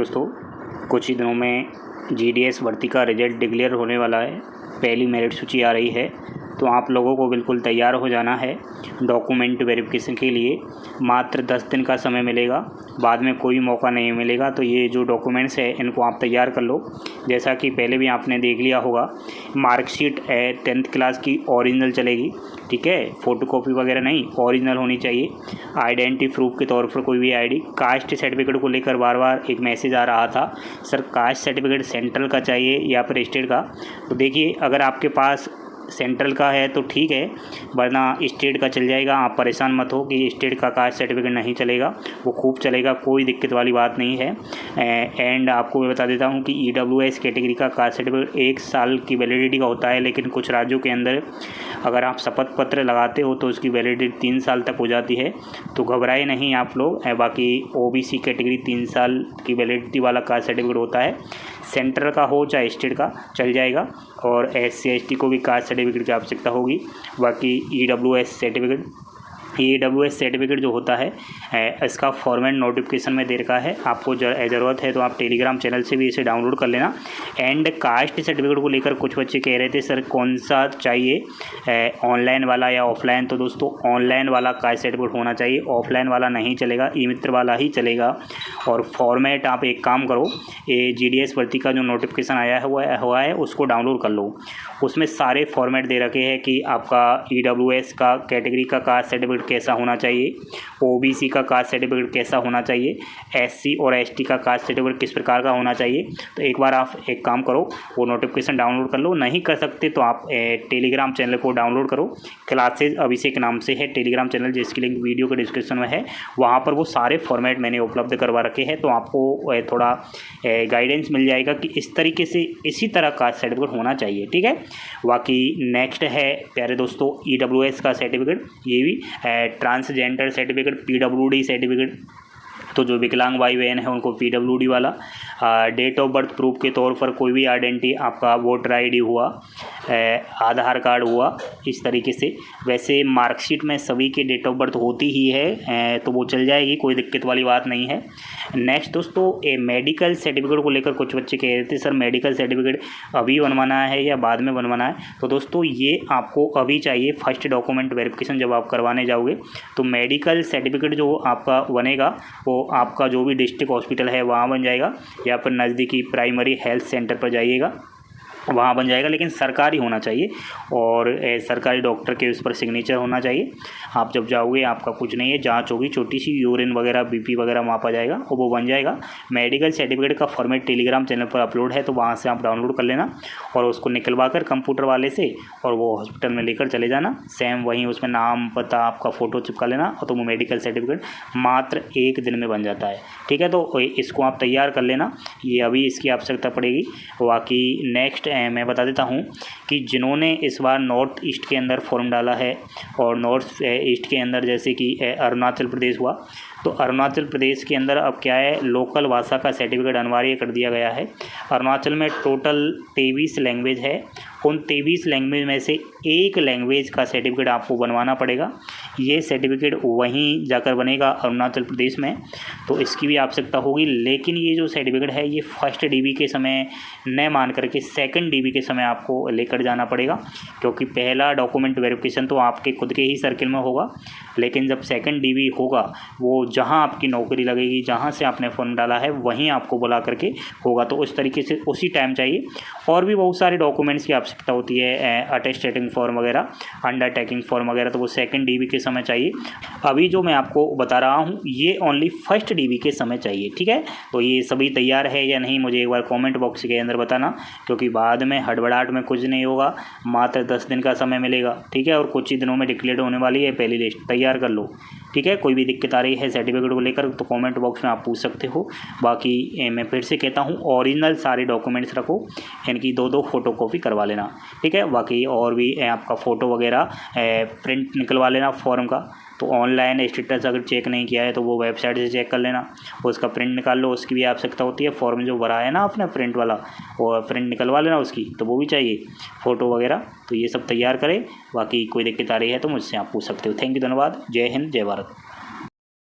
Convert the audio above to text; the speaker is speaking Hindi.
दोस्तों, कुछ ही दिनों में जीडीएस भर्ती का रिजल्ट डिक्लेयर होने वाला है। पहली मेरिट सूची आ रही है, तो आप लोगों को बिल्कुल तैयार हो जाना है। डॉक्यूमेंट वेरिफिकेशन के लिए मात्र 10 दिन का समय मिलेगा, बाद में कोई मौका नहीं मिलेगा। तो ये जो डॉक्यूमेंट्स है इनको आप तैयार कर लो। जैसा कि पहले भी आपने देख लिया होगा, मार्कशीट है 10th क्लास की ओरिजिनल चलेगी, ठीक है, फ़ोटोकॉपी वगैरह नहीं, ओरिजिनल होनी चाहिए। आइडेंटिटी प्रूफ के तौर पर कोई भी आईडी। कास्ट सर्टिफिकेट को लेकर बार बार एक मैसेज आ रहा था, सर कास्ट सर्टिफिकेट सेंट्रल का चाहिए या फिर स्टेट का। तो देखिए, अगर आपके पास सेंट्रल का है तो ठीक है, वरना स्टेट का चल जाएगा। आप परेशान मत हो कि स्टेट का कास्ट सर्टिफिकेट नहीं चलेगा, वो खूब चलेगा, कोई दिक्कत वाली बात नहीं है। एंड आपको मैं बता देता हूँ कि EWS कैटेगरी का कास्ट सर्टिफिकेट 1 साल की वैलिडिटी का होता है, लेकिन कुछ राज्यों के अंदर अगर आप शपथ पत्र लगाते हो तो उसकी वैलिडिटी 3 साल तक हो जाती है। तो घबराए नहीं आप लोग। बाकी OBC कैटेगरी 3 साल की वैलिडिटी वाला कास्ट सर्टिफिकेट होता है, सेंट्रल का हो चाहे स्टेट का चल जाएगा। और SC ST को भी कास्ट सर्टिफिकेट की आवश्यकता होगी। बाकी EWS सर्टिफिकेट जो होता है इसका फॉर्मेट नोटिफिकेशन में दे रखा है। आपको ज़रूरत है तो आप टेलीग्राम चैनल से भी इसे डाउनलोड कर लेना। एंड कास्ट सर्टिफिकेट को लेकर कुछ बच्चे कह रहे थे सर कौन सा चाहिए, ऑनलाइन वाला या ऑफलाइन। तो दोस्तों, ऑनलाइन वाला कास्ट सर्टिफिकेट होना चाहिए, ऑफलाइन वाला नहीं चलेगा, ई-मित्र वाला ही चलेगा। और फॉर्मेट आप एक काम करो, ये GDS भर्ती का जो नोटिफिकेशन आया हुआ है उसको डाउनलोड कर लो। उसमें सारे फॉर्मेट दे रखे हैं कि आपका EWS का कैटेगरी का कास्ट सर्टिफिकेट कैसा होना चाहिए, OBC का कास्ट सर्टिफिकेट कैसा होना चाहिए, SC और ST का कास्ट सर्टिफिकेट किस प्रकार का होना चाहिए। तो एक बार आप एक काम करो, वो नोटिफिकेशन डाउनलोड कर लो। नहीं कर सकते तो आप टेलीग्राम चैनल को डाउनलोड करो। क्लासेज अभिषेक नाम से है टेलीग्राम चैनल, जिसकी लिंक वीडियो के डिस्क्रिप्शन में है। वहाँ पर वो सारे फॉर्मेट मैंने उपलब्ध करवा रखे हैं, तो आपको थोड़ा गाइडेंस मिल जाएगा कि इस तरीके से इसी तरह कास्ट सर्टिफिकेट होना चाहिए, ठीक है। बाकी नेक्स्ट है प्यारे दोस्तों EWS का सर्टिफिकेट, ये भी ट्रांसजेंडर सर्टिफिकेट, PWD सर्टिफिकेट। तो जो विकलांग भाई बहन है उनको PWD वाला। डेट ऑफ बर्थ प्रूफ के तौर पर कोई भी आइडेंटिटी, आपका वोटर ID हुआ, आधार कार्ड हुआ, इस तरीके से। वैसे मार्कशीट में सभी के डेट ऑफ बर्थ होती ही है, तो वो चल जाएगी, कोई दिक्कत वाली बात नहीं है। नेक्स्ट दोस्तों, मेडिकल सर्टिफिकेट को लेकर कुछ बच्चे कह रहे थे सर मेडिकल सर्टिफिकेट अभी बनवाना है या बाद में बनवाना है। तो दोस्तों, ये आपको अभी चाहिए। फर्स्ट डॉक्यूमेंट वेरिफिकेशन जब आप करवाने जाओगे तो मेडिकल सर्टिफिकेट जो आपका बनेगा वो आपका जो भी डिस्ट्रिक्ट हॉस्पिटल है वहाँ बन जाएगा, या फिर नज़दीकी प्राइमरी हेल्थ सेंटर पर जाइएगा, वहाँ बन जाएगा। लेकिन सरकारी होना चाहिए और सरकारी डॉक्टर के उस पर सिग्नेचर होना चाहिए। आप जब जाओगे आपका कुछ नहीं है, जांच होगी, छोटी सी यूरिन वगैरह BP वगैरह मापा जाएगा और वो बन जाएगा। मेडिकल सर्टिफिकेट का फॉर्मेट टेलीग्राम चैनल पर अपलोड है, तो वहाँ से आप डाउनलोड कर लेना और उसको निकलवा कर कंप्यूटर वाले से और वो हॉस्पिटल में लेकर चले जाना। सेम वहीं उसमें नाम पता आपका फ़ोटो चिपका लेना और तो वो मेडिकल सर्टिफिकेट मात्र 1 दिन में बन जाता है, ठीक है। तो इसको आप तैयार कर लेना, ये अभी इसकी आवश्यकता पड़ेगी। बाकी नेक्स्ट मैं बता देता हूँ कि जिन्होंने इस बार नॉर्थ ईस्ट के अंदर फॉर्म डाला है और नॉर्थ ईस्ट के अंदर जैसे कि अरुणाचल प्रदेश हुआ, तो अरुणाचल प्रदेश के अंदर अब क्या है, लोकल भाषा का सर्टिफिकेट अनिवार्य कर दिया गया है। अरुणाचल में टोटल 23 लैंग्वेज है, उन 23 लैंग्वेज में से एक लैंग्वेज का सर्टिफिकेट आपको बनवाना पड़ेगा। ये सर्टिफिकेट वहीं जाकर बनेगा अरुणाचल प्रदेश में, तो इसकी भी आवश्यकता होगी। लेकिन ये जो सर्टिफिकेट है ये फर्स्ट DB के समय न मान करके सेकंड DB के समय आपको लेकर जाना पड़ेगा, क्योंकि पहला डॉक्यूमेंट वेरिफिकेशन तो आपके खुद के ही सर्किल में होगा, लेकिन जब सेकंड DB होगा वो जहां आपकी नौकरी लगेगी, जहां से आपने फॉर्म डाला है वहीं आपको बुला करके होगा। तो उस तरीके से उसी टाइम चाहिए। और भी बहुत सारे डॉक्यूमेंट्स की आवश्यकता होती है, अटेस्टेटिंग फॉर्म वगैरह, अंडरटेकिंग फॉर्म वगैरह, तो वो सेकंड DB के समय चाहिए। अभी जो मैं आपको बता रहा हूँ ये ओनली फर्स्ट DB के समय चाहिए, ठीक है। तो ये सभी तैयार है या नहीं मुझे एक बार कॉमेंट बॉक्स के अंदर बताना, क्योंकि बाद में हड़बड़ाहट में कुछ नहीं होगा। मात्र 10 दिन का समय मिलेगा, ठीक है, और कुछ ही दिनों में डिक्लेयर होने वाली है पहली लिस्ट। तैयार कर लो, ठीक है। कोई भी दिक्कत आ रही है सर्टिफिकेट को लेकर तो कमेंट बॉक्स में आप पूछ सकते हो। बाकी मैं फिर से कहता हूँ, ओरिजिनल सारे डॉक्यूमेंट्स रखो, इनकी 2-2 फोटोकॉपी करवा लेना, ठीक है। बाकी और भी आपका फ़ोटो वगैरह प्रिंट निकलवा लेना फॉर्म का। तो ऑनलाइन स्टेटस अगर चेक नहीं किया है तो वो वेबसाइट से चेक कर लेना, उसका प्रिंट निकाल लो, उसकी भी आवश्यकता होती है। फॉर्म जो भरा है ना आपने प्रिंट वाला, वो प्रिंट निकलवा लेना उसकी, तो वो भी चाहिए, फ़ोटो वगैरह। तो ये सब तैयार करें। बाकी कोई दिक्कत आ रही है तो मुझसे आप पूछ सकते हो। थैंक यू, धन्यवाद। जय हिंद, जय भारत।